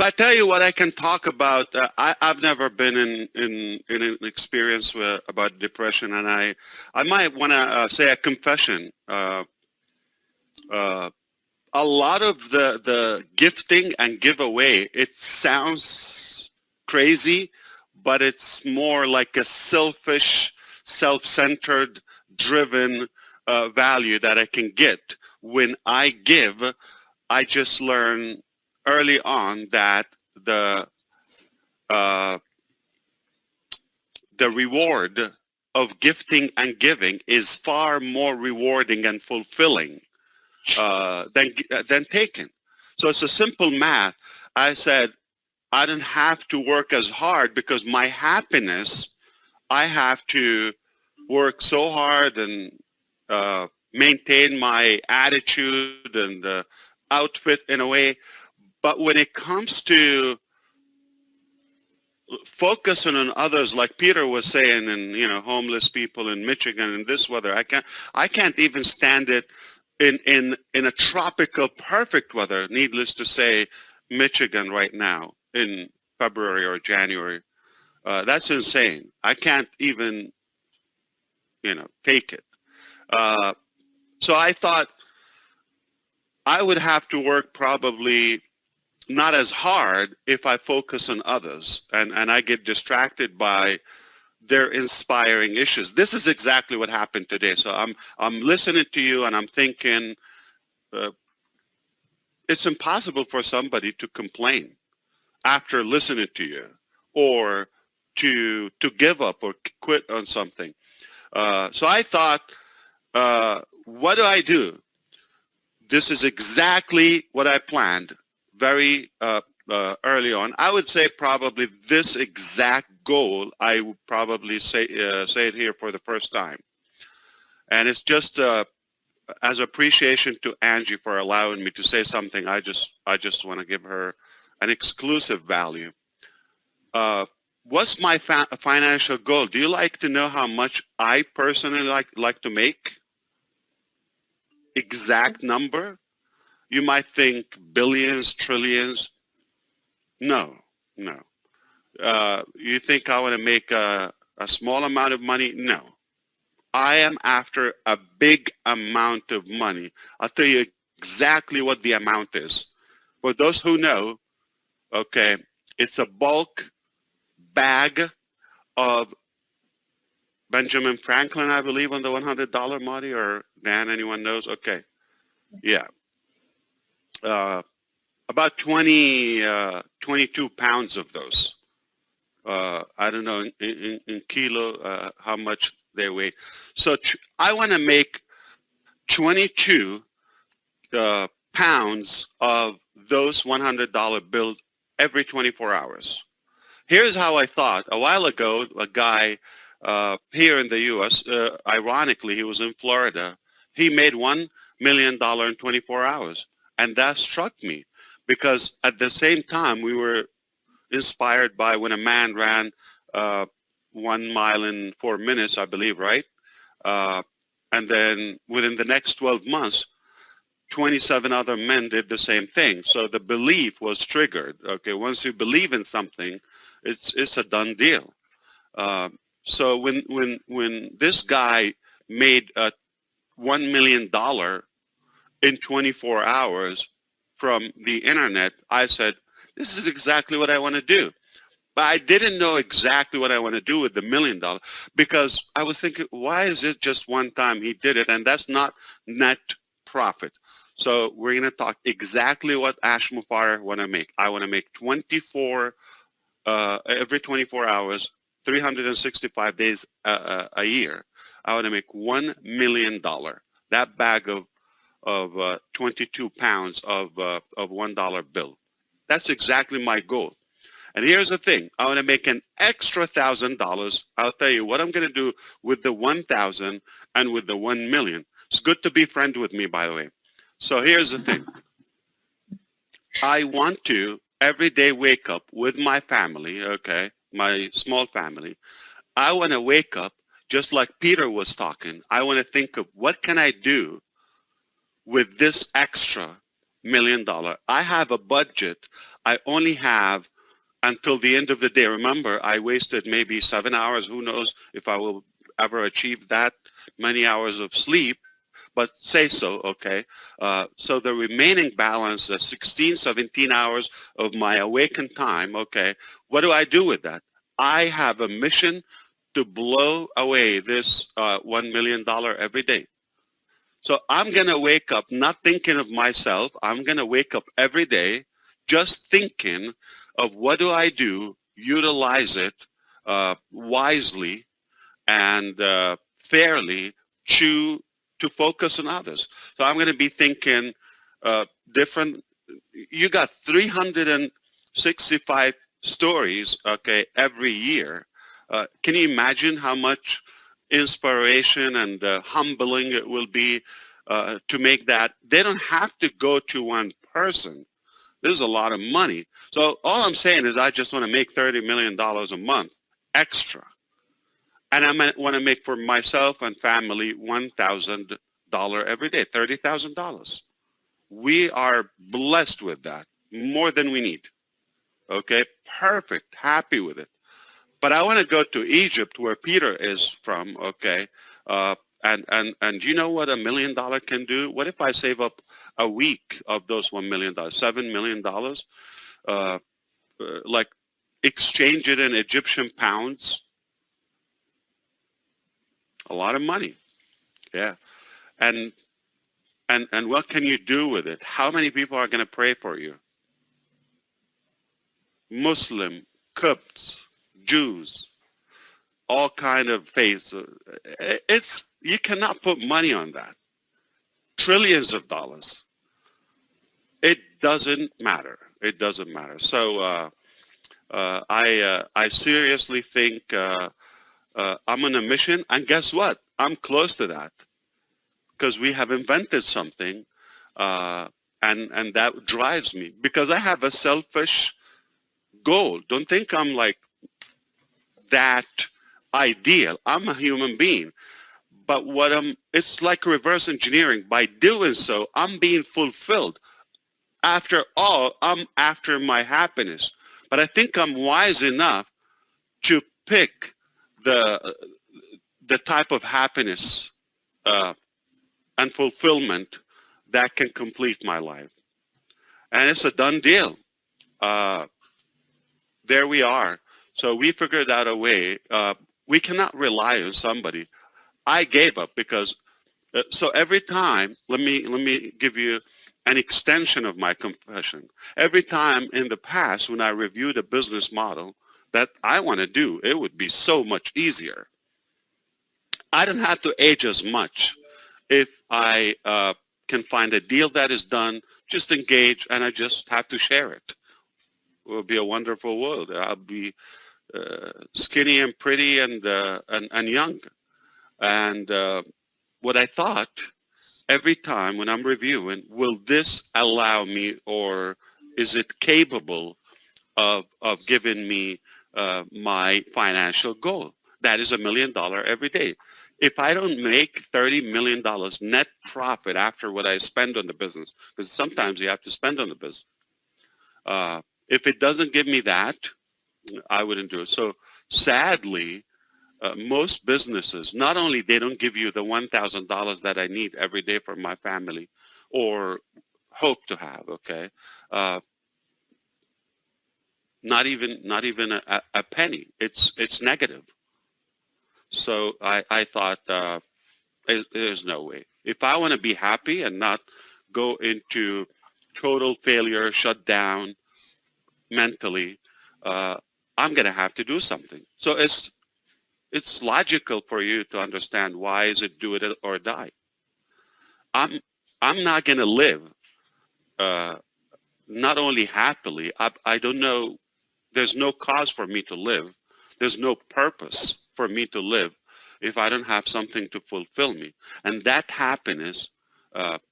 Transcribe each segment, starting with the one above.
I tell you what I can talk about. I've never been in an experience about depression, and I might want to say a confession. A lot of the gifting and giveaway, it sounds crazy, but it's more like a selfish, self-centered, driven value that I can get. When I give, I just learn early on that the reward of gifting and giving is far more rewarding and fulfilling than taking. So it's a simple math. I said I don't have to work as hard because my happiness, I have to work so hard and maintain my attitude and outfit in a way. But when it comes to focusing on others, like Peter was saying, and homeless people in Michigan in this weather, I can't even stand it in a tropical, perfect weather. Needless to say, Michigan right now in February or January, that's insane. I can't even take it. So I thought I would have to work probably not as hard if I focus on others and I get distracted by their inspiring issues. This is exactly what happened today. So I'm listening to you and I'm thinking it's impossible for somebody to complain after listening to you or to give up or quit on something. So I thought, what do I do? This is exactly what I planned very early on. I would say probably this exact goal, I would probably say it here for the first time. And it's just as appreciation to Angie for allowing me to say something. I just want to give her an exclusive value. What's my financial goal? Do you like to know how much I personally like to make? Exact number? You might think billions, trillions. No. You think I want to make a small amount of money? No. I am after a big amount of money. I'll tell you exactly what the amount is. For those who know, okay, it's a bulk bag of Benjamin Franklin, I believe, on the $100, Marty, or Dan, anyone knows? Okay. Yeah. About 22 pounds of those. I don't know in kilo how much they weigh. So I want to make 22 pounds of those $100 bills every 24 hours. Here's how I thought. A while ago, a guy here in the U.S., ironically, he was in Florida. He made $1 million in 24 hours. And that struck me because at the same time, we were inspired by when a man ran 1 mile in 4 minutes, I believe, right? And then within the next 12 months, 27 other men did the same thing. So the belief was triggered. Okay, once you believe in something, it's a done deal. So when this guy made $1 million in 24 hours from the internet, I said, this is exactly what I want to do. But I didn't know exactly what I want to do with the $1 million because I was thinking, why is it just one time he did it? And that's not net profit. So we're going to talk exactly what Ash Mufareh want to make. I want to make 24, every 24 hours, 365 days a year. I want to make $1 million. That bag of 22 pounds of $1 bill. That's exactly my goal. And here's the thing. I want to make an extra $1,000. I'll tell you what I'm going to do with the 1,000 and with the 1 million. It's good to be friends with me, by the way. So here's the thing. I want to every day wake up with my family, okay, my small family. I want to wake up just like Peter was talking. I want to think of what can I do with this extra $1 million. I have a budget I only have until the end of the day. Remember, I wasted maybe 7 hours. Who knows if I will ever achieve that many hours of sleep, but say so, okay? So the remaining balance, the 16, 17 hours of my awakened time, okay, what do I do with that? I have a mission to blow away this $1 million every day. So I'm going to wake up not thinking of myself. I'm going to wake up every day just thinking of what do I do, utilize it wisely and fairly to focus on others. So I'm going to be thinking different. You got 365 stories, okay, every year. Can you imagine how much inspiration and humbling it will be to make that? They don't have to go to one person. This is a lot of money. So all I'm saying is I just want to make $30 million a month extra. And I want to make for myself and family $1,000 every day, $30,000. We are blessed with that, more than we need. Okay, perfect, happy with it. But I want to go to Egypt, where Peter is from, okay? And you know what $1 million can do? What if I save up a week of those $1 million, $7 million? Like exchange it in Egyptian pounds? A lot of money, yeah. And what can you do with it? How many people are going to pray for you? Muslim, Copts, Jews, all kind of faiths. You cannot put money on that. Trillions of dollars. It doesn't matter. It doesn't matter. So I seriously think I'm on a mission, and guess what? I'm close to that because we have invented something, and that drives me because I have a selfish goal. Don't think I'm like that ideal. I'm a human being. But it's like reverse engineering. By doing so, I'm being fulfilled. After all, I'm after my happiness. But I think I'm wise enough to pick the type of happiness and fulfillment that can complete my life. And it's a done deal. There we are. So we figured out a way. We cannot rely on somebody. I gave up because, so every time, let me give you an extension of my confession. Every time in the past when I reviewed a business model that I want to do, it would be so much easier. I don't have to age as much if I can find a deal that is done, just engage, and I just have to share it. It will be a wonderful world. I'll be skinny and pretty and young. And what I thought every time when I'm reviewing, will this allow me, or is it capable of giving me my financial goal? That is $1 million every day. If I don't make $30 million net profit after what I spend on the business, because sometimes you have to spend on the business, if it doesn't give me that, I wouldn't do it. So sadly, most businesses, not only they don't give you the $1,000 that I need every day for my family or hope to have, okay, not even a penny. It's negative. So I thought there's no way. If I want to be happy and not go into total failure, shut down mentally, I'm going to have to do something. So it's logical for you to understand why is it do it or die. I'm not going to live not only happily, I don't know, there's no cause for me to live. There's no purpose for me to live if I don't have something to fulfill me. And that happiness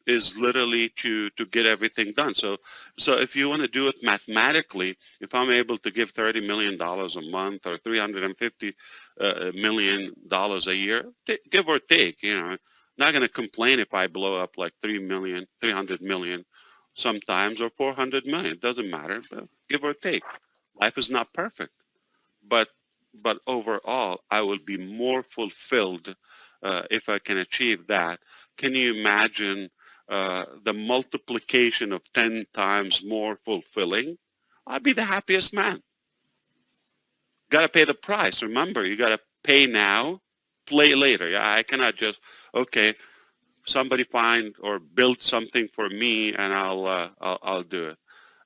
is literally to get everything done. So if you want to do it mathematically, if I'm able to give $30 million a month or $350 million a year, give or take, you know, not going to complain if I blow up like 300 million sometimes or 400 million. It doesn't matter. But give or take. Life is not perfect, but overall, I will be more fulfilled if I can achieve that. Can you imagine the multiplication of 10 times more fulfilling? I'd be the happiest man. Got to pay the price. Remember, you got to pay now, play later. Yeah, I cannot just, okay, somebody find or build something for me and I'll do it.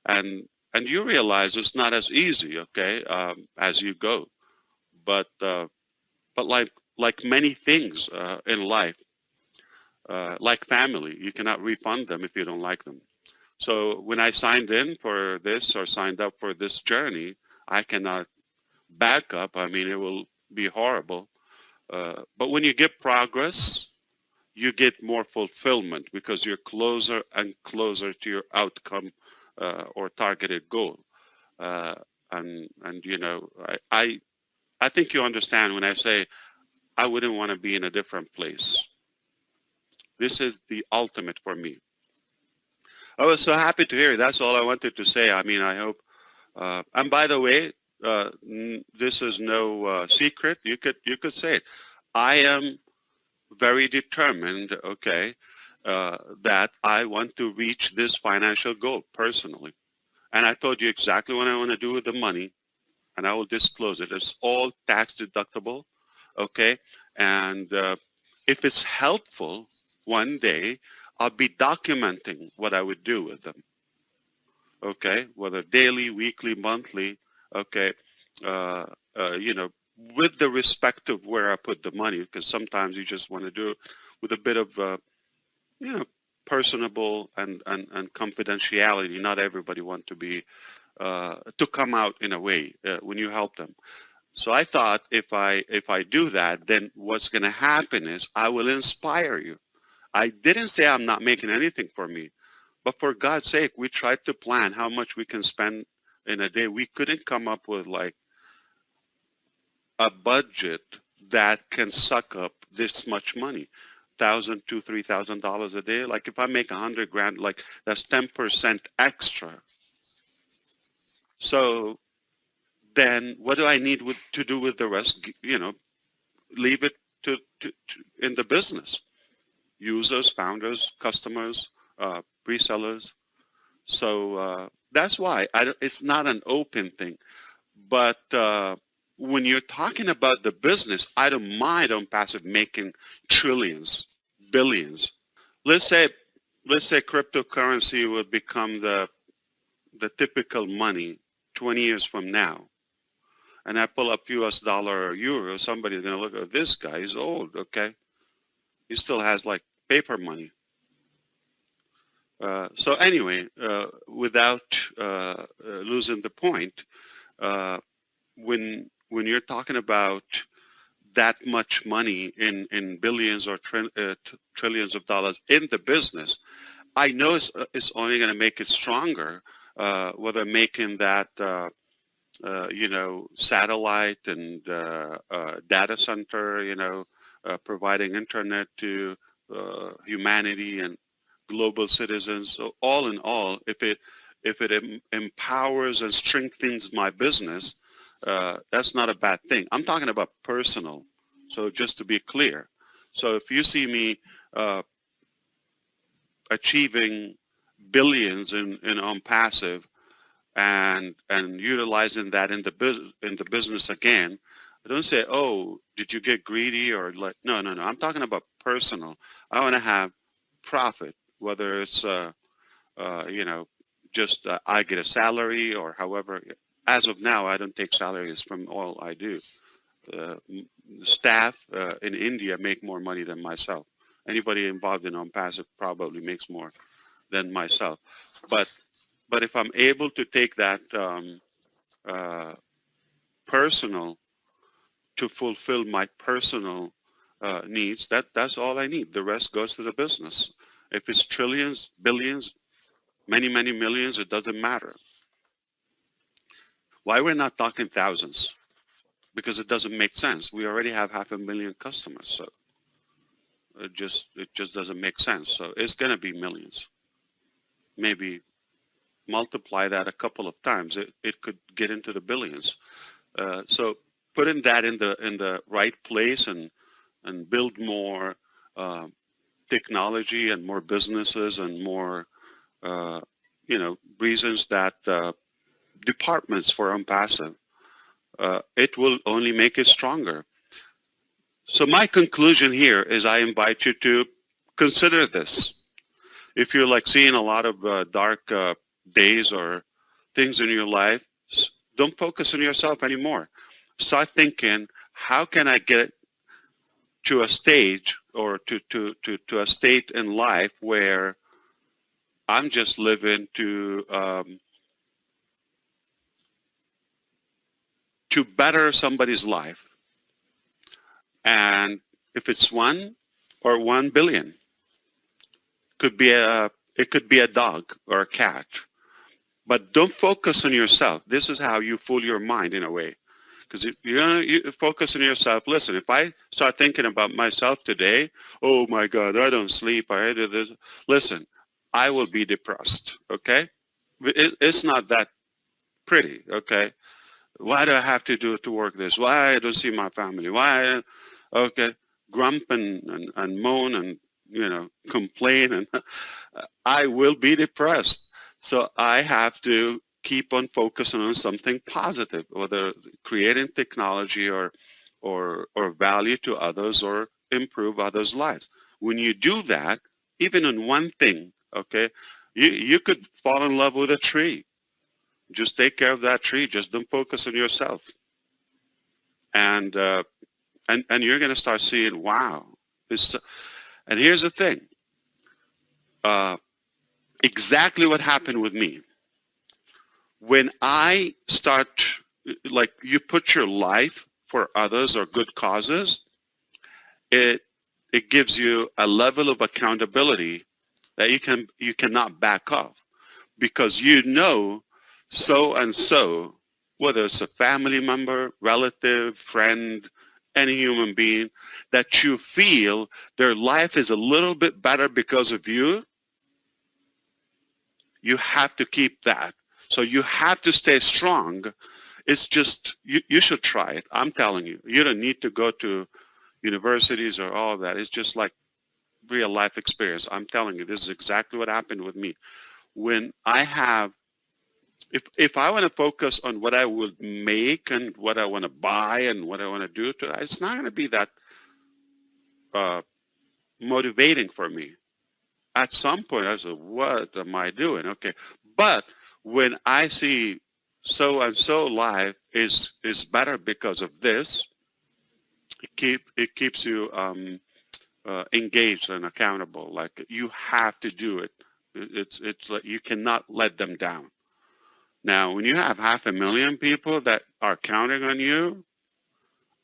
And you realize it's not as easy, okay, as you go. But like many things in life, like family, you cannot refund them if you don't like them. So when I signed in for this or signed up for this journey, I cannot back up. I mean, it will be horrible. But when you get progress, you get more fulfillment because you're closer and closer to your outcome or targeted goal. And you know, I think you understand when I say I wouldn't want to be in a different place. This is the ultimate for me. I was so happy to hear it. That's all I wanted to say. I mean, I hope. And by the way, this is no secret. You could say it. I am very determined. Okay, that I want to reach this financial goal personally. And I told you exactly what I want to do with the money, and I will disclose it. It's all tax deductible. Okay, and if it's helpful, one day I'll be documenting what I would do with them. Okay, whether daily, weekly, monthly. Okay, you know, with the respect of where I put the money, because sometimes you just want to do it with a bit of, you know, personable and confidentiality. Not everybody want to be to come out in a way when you help them. So I thought if I do that, then what's going to happen is I will inspire you. I didn't say I'm not making anything for me, but for God's sake, we tried to plan how much we can spend in a day. We couldn't come up with like a budget that can suck up this much money. $1,000 to $3,000 a day. Like if I make 100 grand, like that's 10% extra. So then what do I need to do with the rest? You know, leave it to in the business. Users, founders, customers, resellers. So that's why it's not an open thing. But when you're talking about the business, I don't mind on passive making trillions, billions. Let's say cryptocurrency will become the typical money 20 years from now. And I pull up US dollar or euro, somebody's going to look at this guy. He's old, okay? He still has like paper money. So anyway, without losing the point, when you're talking about that much money in billions or trillions of dollars in the business, I know it's only going to make it stronger, whether making that you know, satellite and data center, you know, providing internet to humanity and global citizens. So all in all, if it empowers and strengthens my business, that's not a bad thing. I'm talking about personal. So just to be clear. So if you see me achieving billions in on passive and utilizing that in the business again, I don't say, oh, did you get greedy or like, no. I'm talking about personal. I want to have profit, whether it's you know, just I get a salary or however. As of now, I don't take salaries from all I do. Staff in India make more money than myself. Anybody involved in on-passive probably makes more than myself. But if I'm able to take that personal to fulfill my personal needs, that's all I need. The rest goes to the business. If it's trillions, billions, many millions, it doesn't matter. Why we're not talking thousands? Because it doesn't make sense. We already have 500,000 customers, so it just doesn't make sense. So it's going to be millions, maybe multiply that a couple of times, it could get into the billions. So putting that in the right place and build more technology and more businesses and more reasons that departments for unpassive, it will only make it stronger. So my conclusion here is I invite you to consider this. If you're like seeing a lot of dark days or things in your life, don't focus on yourself anymore. Start thinking, how can I get to a stage or to a state in life where I'm just living to better somebody's life. And if it's 1 or 1 billion, it could be a dog or a cat. But don't focus on yourself. This is how you fool your mind in a way. Because if you focus on yourself, listen, if I start thinking about myself today, oh my God, I don't sleep, I do this. Listen, I will be depressed, okay? It's not that pretty, okay? Why do I have to do it to work this? Why I don't see my family? Why, okay, grump and moan and, complain, and I will be depressed. So I have to keep on focusing on something positive, whether creating technology or value to others or improve others' lives. When you do that, even on one thing, okay, you could fall in love with a tree. Just take care of that tree. Just don't focus on yourself. And you're going to start seeing, wow. And here's the thing. Exactly what happened with me. When I start, like you put your life for others or good causes, it gives you a level of accountability that you cannot back off, because so and so, whether it's a family member, relative, friend, any human being, that you feel their life is a little bit better because of you, you have to keep that. So you have to stay strong. It's just, you should try it. I'm telling you. You don't need to go to universities or all of that. It's just like real life experience. I'm telling you, this is exactly what happened with me. When I have, if I want to focus on what I will make and what I want to buy and what I want to do, it's not going to be that motivating for me. At some point, I said, what am I doing? Okay. But when I see so-and-so life is better because of this, it keeps you engaged and accountable. Like, you have to do it. It's like you cannot let them down. Now, when you have 500,000 people that are counting on you,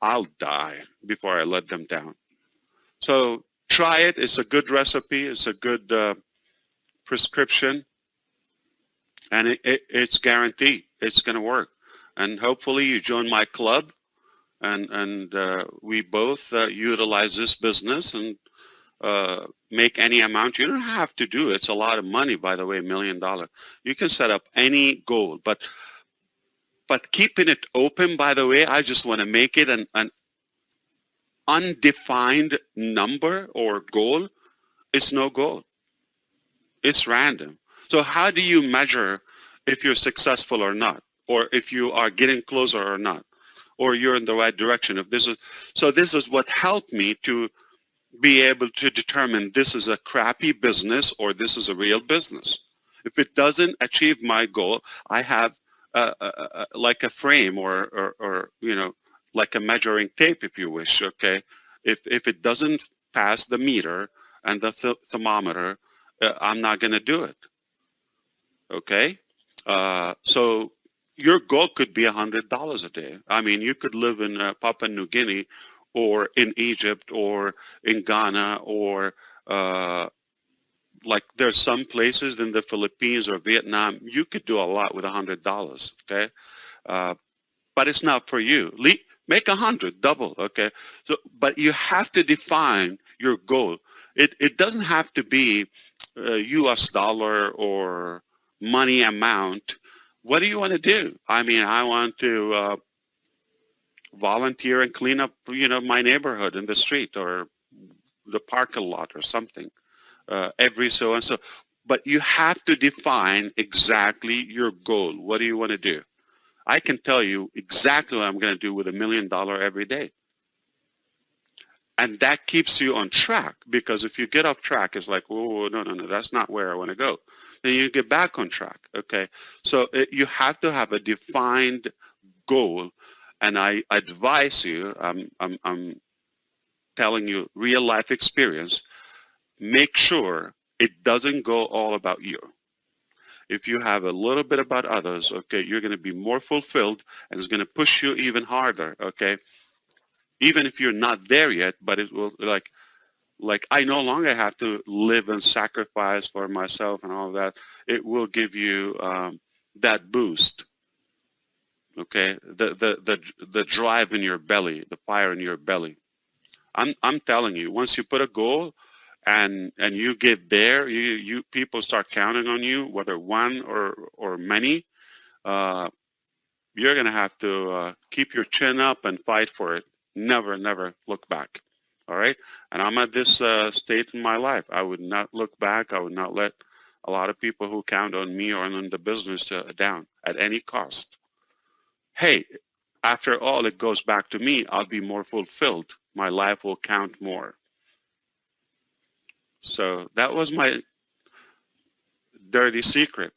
I'll die before I let them down. So try it. It's a good recipe. It's a good prescription. And it's guaranteed. It's going to work. And hopefully you join my club and we both utilize this business and make any amount. You don't have to do it. It's a lot of money, by the way, $1 million. You can set up any goal, but keeping it open, by the way, I just want to make it an undefined number or goal. It's no goal. It's random. So how do you measure if you're successful or not, or if you are getting closer or not, or you're in the right direction? So this is what helped me to be able to determine this is a crappy business or this is a real business. If it doesn't achieve my goal, I have like a frame or like a measuring tape, if you wish. Okay, if it doesn't pass the meter and the thermometer, I'm not going to do it. Okay, so your goal could be $100 a day. I mean, you could live in Papua New Guinea or in Egypt or in Ghana or like there's some places in the Philippines or Vietnam, you could do a lot with $100, okay? But it's not for you. Make 100, double, okay? So, but you have to define your goal. It doesn't have to be US dollar or money amount, what do you want to do? I mean, I want to volunteer and clean up, my neighborhood in the street or the parking lot or something every so and so. But you have to define exactly your goal. What do you want to do? I can tell you exactly what I'm going to do with $1 million every day. And that keeps you on track, because if you get off track, it's like, oh, no, that's not where I want to go. Then you get back on track, okay? So you have to have a defined goal, and I advise you, I'm telling you real life experience, make sure it doesn't go all about you. If you have a little bit about others, okay, you're going to be more fulfilled, and it's going to push you even harder, okay? Even if you're not there yet, but it will, like I no longer have to live and sacrifice for myself and all of that. It will give you that boost, okay? The drive in your belly, the fire in your belly. I'm telling you, once you put a goal and you get there, you people start counting on you, whether one or many. You're going to have to keep your chin up and fight for it. Never look back. All right? And I'm at this state in my life. I would not look back. I would not let a lot of people who count on me or on the business down at any cost. Hey, after all, it goes back to me. I'll be more fulfilled. My life will count more. So that was my dirty secret.